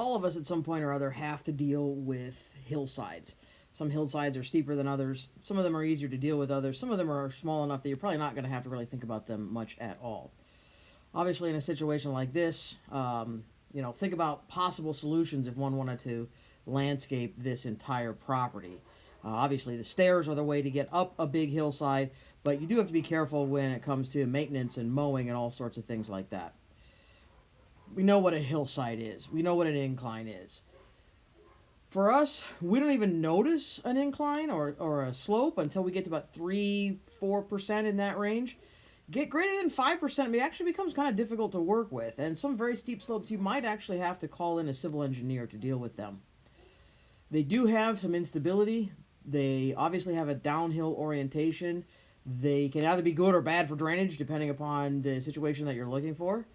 all of us at some point or other have to deal with hillsides. Some hillsides are steeper than others. Some of them are easier to deal with others. Some of them are small enough that you're probably not going to have to really think about them much at all. Obviously, in a situation like this, think about possible solutions if one wanted to landscape this entire property. Obviously, the stairs are the way to get up a big hillside, but you do have to be careful when it comes to maintenance and mowing and all sorts of things like that. We know what a hillside is. We know what an incline is. For us, we don't even notice an incline or a slope until we get to about 3-4% in that range. Get greater than 5%, it actually becomes kind of difficult to work with. And some very steep slopes, you might actually have to call in a civil engineer to deal with them. They do have some instability. They obviously have a downhill orientation. They can either be good or bad for drainage, depending upon the situation that you're looking for.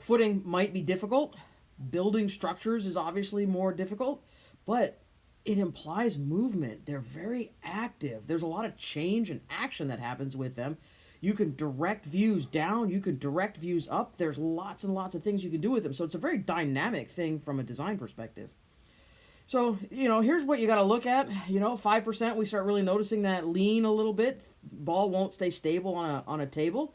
Footing might be difficult. Building structures is obviously more difficult, but it implies movement. They're very active. There's a lot of change and action that happens with them. You can direct views down. You can direct views up. There's lots and lots of things you can do with them. So it's a very dynamic thing from a design perspective. So, here's what you got to look at. 5%, we start really noticing that lean a little bit. Ball won't stay stable on a table.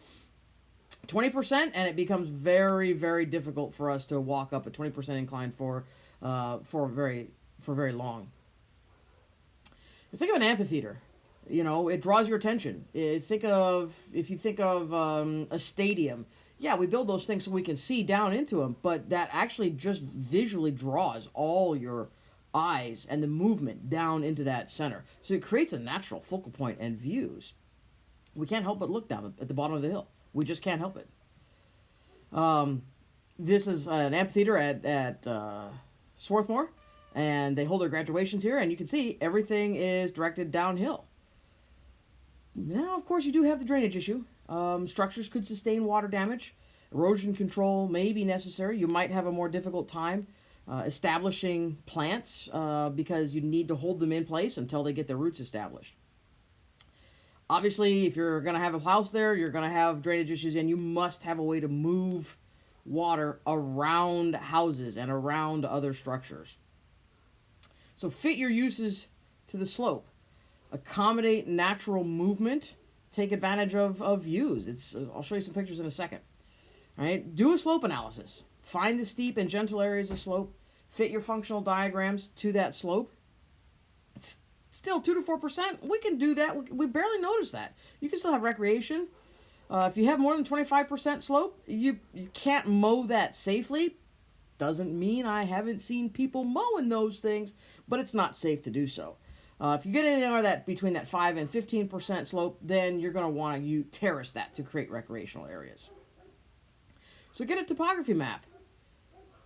20%, and it becomes very, very difficult for us to walk up a 20% incline for very long. Think of an amphitheater. It draws your attention. If you think of a stadium, yeah, we build those things so we can see down into them, but that actually just visually draws all your eyes and the movement down into that center. So it creates a natural focal point and views. We can't help but look down at the bottom of the hill. We just can't help it. This is an amphitheater at Swarthmore, and they hold their graduations here, and you can see everything is directed downhill. Now, of course, you do have the drainage issue. Structures could sustain water damage. Erosion control may be necessary. You might have a more difficult time establishing plants because you need to hold them in place until they get their roots established. Obviously, if you're going to have a house there, you're going to have drainage issues, and you must have a way to move water around houses and around other structures. So fit your uses to the slope. Accommodate natural movement. Take advantage of views. I'll show you some pictures in a second. All right? Do a slope analysis. Find the steep and gentle areas of slope. Fit your functional diagrams to that slope. Still 2 to 4%, we can do that. We barely notice that. You can still have recreation. If you have more than 25% slope, you can't mow that safely. Doesn't mean I haven't seen people mowing those things, but it's not safe to do so. If you get anywhere that between that 5 and 15% slope, then you're going to want to terrace that to create recreational areas. So get a topography map.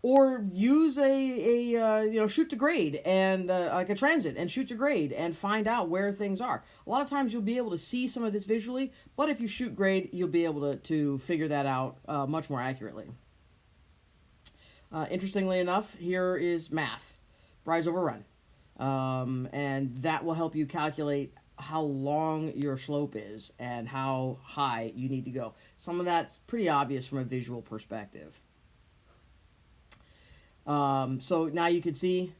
Or use a shoot to grade and like a transit and shoot to grade and find out where things are. A lot of times you'll be able to see some of this visually, but if you shoot grade, you'll be able to figure that out much more accurately. Interestingly enough, here is math, rise over run, and that will help you calculate how long your slope is and how high you need to go. Some of that's pretty obvious from a visual perspective. So now you can see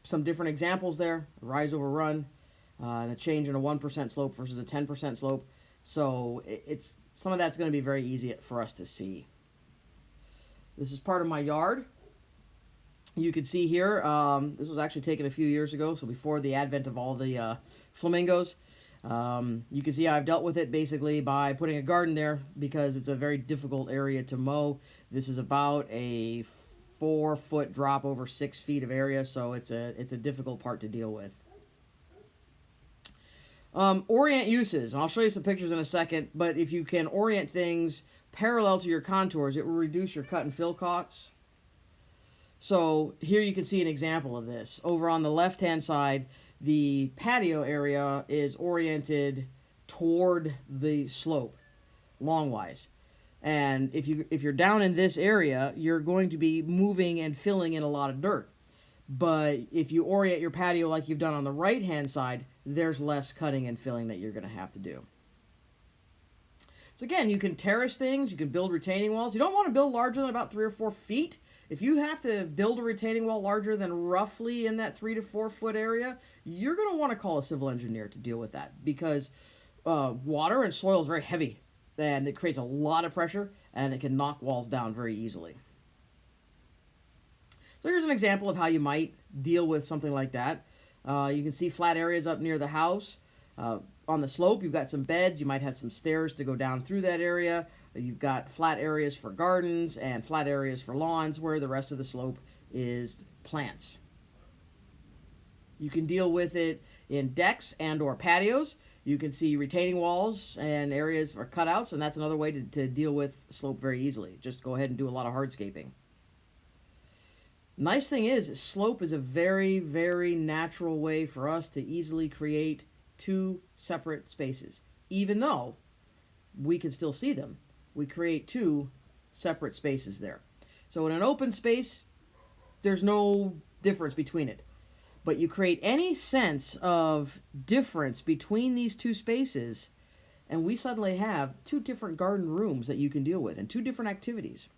some different examples there, rise over run, and a change in a 1% slope versus a 10% slope. So some of that's going to be very easy for us to see. This is part of my yard. You can see here, this was actually taken a few years ago, so before the advent of all the flamingos. You can see I've dealt with it basically by putting a garden there because it's a very difficult area to mow. This is about a 4-foot drop over 6 feet of area, so it's a difficult part to deal with. Orient uses, and I'll show you some pictures in a second, but if you can orient things parallel to your contours, it will reduce your cut and fill costs. So here you can see an example of this. Over on the left-hand side, the patio area is oriented toward the slope, longwise. And if you're down in this area, you're going to be moving and filling in a lot of dirt. But if you orient your patio like you've done on the right-hand side, there's less cutting and filling that you're going to have to do. So again, you can terrace things, you can build retaining walls. You don't want to build larger than about 3 or 4 feet. If you have to build a retaining wall larger than roughly in that 3 to 4 foot area, you're going to want to call a civil engineer to deal with that, because water and soil is very heavy, and it creates a lot of pressure, and it can knock walls down very easily. So here's an example of how you might deal with something like that. You can see flat areas up near the house. On the slope, you've got some beds. You might have some stairs to go down through that area. You've got flat areas for gardens and flat areas for lawns, where the rest of the slope is plants. You can deal with it in decks and or patios. You can see retaining walls and areas for cutouts, and that's another way to deal with slope very easily. Just go ahead and do a lot of hardscaping. Nice thing is, slope is a very, very natural way for us to easily create 2 separate spaces. Even though we can still see them, we create 2 separate spaces there. So in an open space, there's no difference between it. But you create any sense of difference between these 2 spaces, and we suddenly have 2 different garden rooms that you can deal with, and 2 different activities.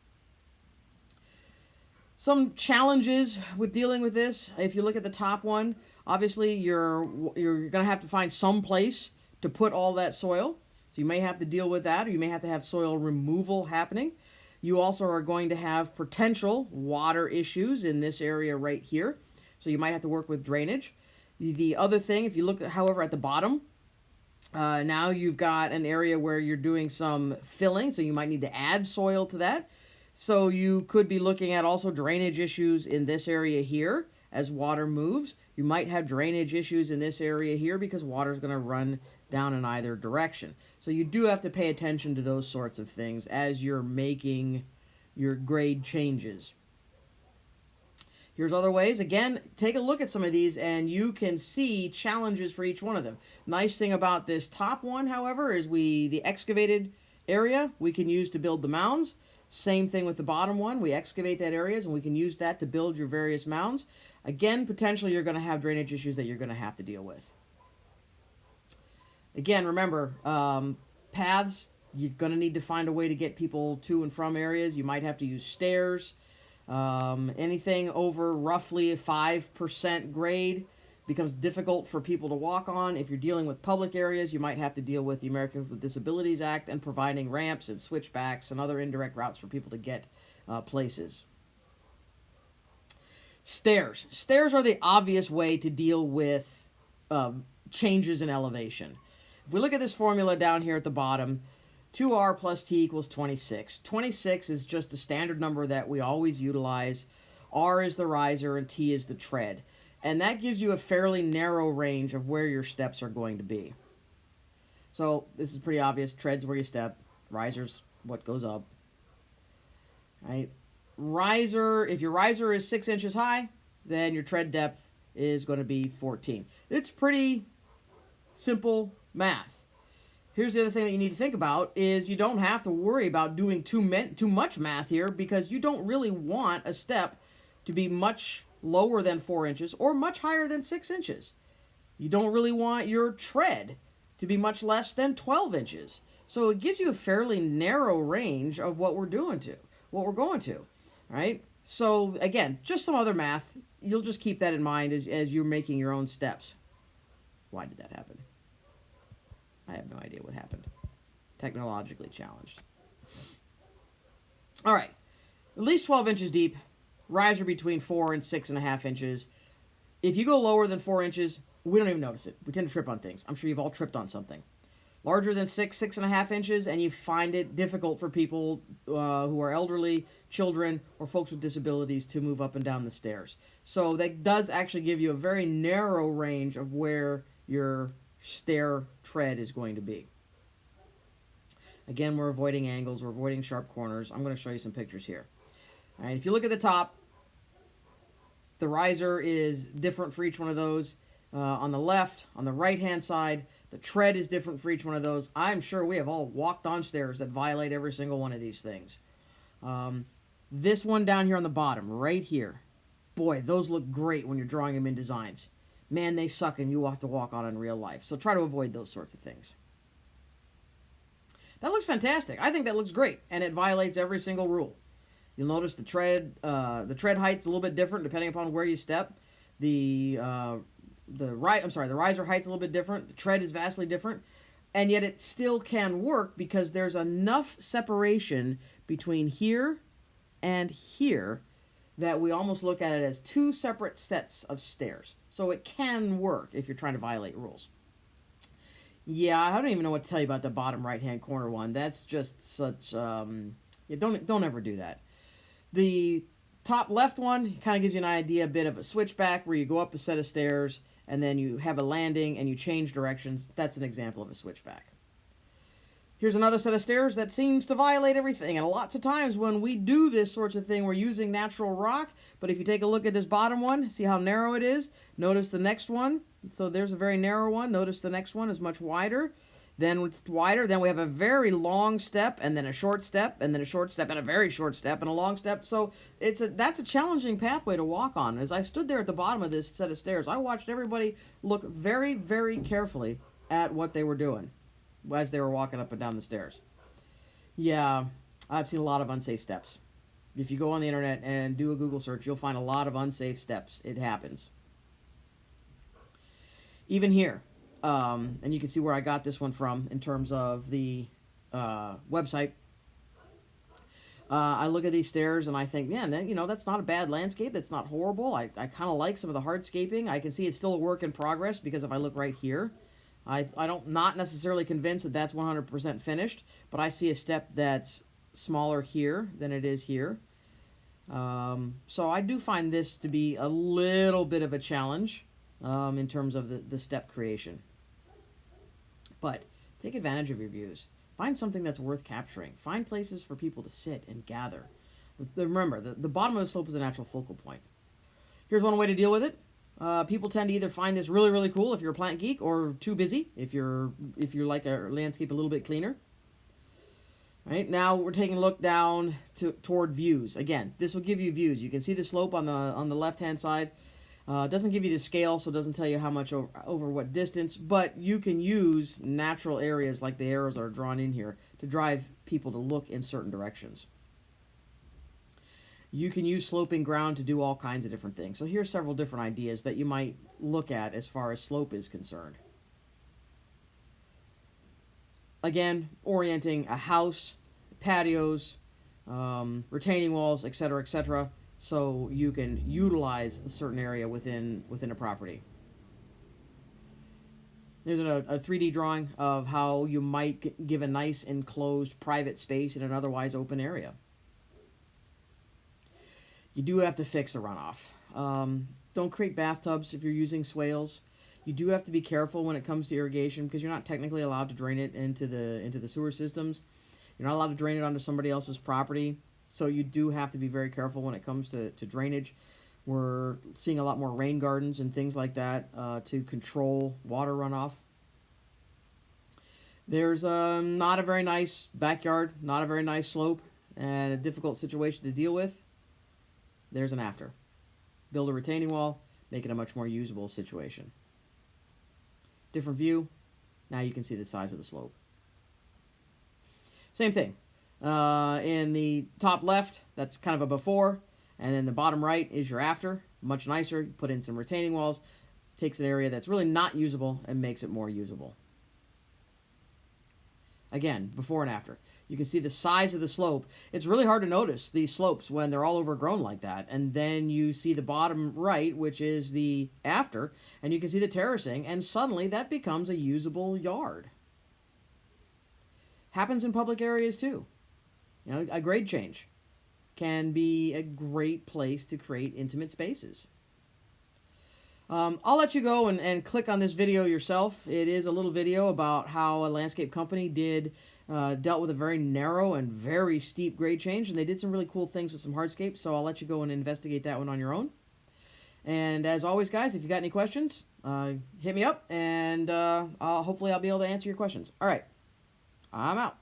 Some challenges with dealing with this: if you look at the top one, obviously you're going to have to find some place to put all that soil. So you may have to deal with that, or you may have to have soil removal happening. You also are going to have potential water issues in this area right here. So you might have to work with drainage. The other thing, if you look, however, at the bottom, now you've got an area where you're doing some filling, so you might need to add soil to that. So you could be looking at also drainage issues in this area here as water moves. You might have drainage issues in this area here because water is going to run down in either direction. So you do have to pay attention to those sorts of things as you're making your grade changes. Here's other ways. Again, take a look at some of these and you can see challenges for each one of them. Nice thing about this top one, however, is the excavated area we can use to build the mounds. Same thing with the bottom one. We excavate that areas and we can use that to build your various mounds. Again, potentially you're going to have drainage issues that you're going to have to deal with. Again, remember, paths, you're going to need to find a way to get people to and from areas. You might have to use stairs. Anything over roughly a 5% grade becomes difficult for people to walk on. If you're dealing with public areas, you might have to deal with the Americans with Disabilities Act and providing ramps and switchbacks and other indirect routes for people to get places. Stairs. Stairs are the obvious way to deal with changes in elevation. If we look at this formula down here at the bottom, 2r plus t equals 26. 26 is just a standard number that we always utilize. R is the riser and t is the tread. And that gives you a fairly narrow range of where your steps are going to be. So this is pretty obvious. Tread's where you step. Riser's what goes up. Right? Riser, if your riser is 6 inches high, then your tread depth is going to be 14. It's pretty simple math. Here's the other thing that you need to think about is you don't have to worry about doing too much math here, because you don't really want a step to be much lower than 4 inches or much higher than 6 inches. You don't really want your tread to be much less than 12 inches. So it gives you a fairly narrow range of what we're going to, right? So again, just some other math. You'll just keep that in mind as you're making your own steps. Why did that happen? I have no idea what happened. Technologically challenged. All right. At least 12 inches deep. Riser between 4 and 6.5 inches. If you go lower than 4 inches, we don't even notice it. We tend to trip on things. I'm sure you've all tripped on something. Larger than 6.5 inches, and you find it difficult for people who are elderly, children, or folks with disabilities to move up and down the stairs. So that does actually give you a very narrow range of where your stair tread is going to be. Again, we're avoiding angles, we're avoiding sharp corners. I'm going to show you some pictures here. All right, if you look at the top, the riser is different for each one of those. On the left, on the right-hand side, the tread is different for each one of those. I'm sure we have all walked on stairs that violate every single one of these things. This one down here on the bottom, right here, boy, those look great when you're drawing them in designs. Man, they suck and you have to walk on in real life. So try to avoid those sorts of things. That looks fantastic. I think that looks great, and it violates every single rule. You'll notice the tread height's a little bit different depending upon where you step. The riser height's a little bit different. The tread is vastly different, and yet it still can work because there's enough separation between here and here that we almost look at it as two separate sets of stairs. So it can work if you're trying to violate rules. Yeah, I don't even know what to tell you about the bottom right-hand corner one. That's just such... yeah, don't ever do that. The top left one kind of gives you an idea, a bit of a switchback, where you go up a set of stairs, and then you have a landing, and you change directions. That's an example of a switchback. Here's another set of stairs that seems to violate everything. And lots of times when we do this sorts of thing, we're using natural rock. But if you take a look at this bottom one, see how narrow it is? Notice the next one. So there's a very narrow one. Notice the next one is much wider. Then it's wider. Then we have a very long step, and then a short step, and then a short step, and a very short step, and a long step. So that's a challenging pathway to walk on. As I stood there at the bottom of this set of stairs, I watched everybody look very, very carefully at what they were doing as they were walking up and down the stairs. Yeah, I've seen a lot of unsafe steps. If you go on the internet and do a Google search, you'll find a lot of unsafe steps. It happens. Even here, and you can see where I got this one from in terms of the website. I look at these stairs and I think, man, that's not a bad landscape. That's not horrible. I kind of like some of the hardscaping. I can see it's still a work in progress because if I look right here, I don't not necessarily convinced that that's 100% finished, but I see a step that's smaller here than it is here. So I do find this to be a little bit of a challenge in terms of the step creation. But take advantage of your views. Find something that's worth capturing. Find places for people to sit and gather. Remember, the bottom of the slope is a natural focal point. Here's one way to deal with it. People tend to either find this really, really cool if you're a plant geek, or too busy if you like a landscape a little bit cleaner. Right, now we're taking a look down toward views. Again, this will give you views. You can see the slope on the left-hand side. It doesn't give you the scale, so it doesn't tell you how much over what distance, but you can use natural areas like the arrows that are drawn in here to drive people to look in certain directions. You can use sloping ground to do all kinds of different things. So here's several different ideas that you might look at as far as slope is concerned. Again, orienting a house, patios, retaining walls, etc., so you can utilize a certain area within a property. There's a 3D drawing of how you might give a nice enclosed private space in an otherwise open area. You do have to fix the runoff. Don't create bathtubs if you're using swales. You do have to be careful when it comes to irrigation because you're not technically allowed to drain it into the sewer systems. You're not allowed to drain it onto somebody else's property. So you do have to be very careful when it comes to drainage. We're seeing a lot more rain gardens and things like that to control water runoff. There's not a very nice backyard, not a very nice slope, and a difficult situation to deal with. There's an after. Build a retaining wall, make it a much more usable situation. Different view. Now you can see the size of the slope. Same thing. In the top left, that's kind of a before, and then the bottom right is your after. Much nicer. You put in some retaining walls, takes an area that's really not usable and makes it more usable. Again, before and after. You can see the size of the slope. It's really hard to notice these slopes when they're all overgrown like that. And then you see the bottom right, which is the after, and you can see the terracing, and suddenly that becomes a usable yard. Happens in public areas too. You know, a grade change can be a great place to create intimate spaces. I'll let you go and click on this video yourself. It is a little video about how a landscape company dealt with a very narrow and very steep grade change, and they did some really cool things with some hardscapes, so I'll let you go and investigate that one on your own. And as always, guys, if you got any questions, hit me up, and hopefully I'll be able to answer your questions. All right, I'm out.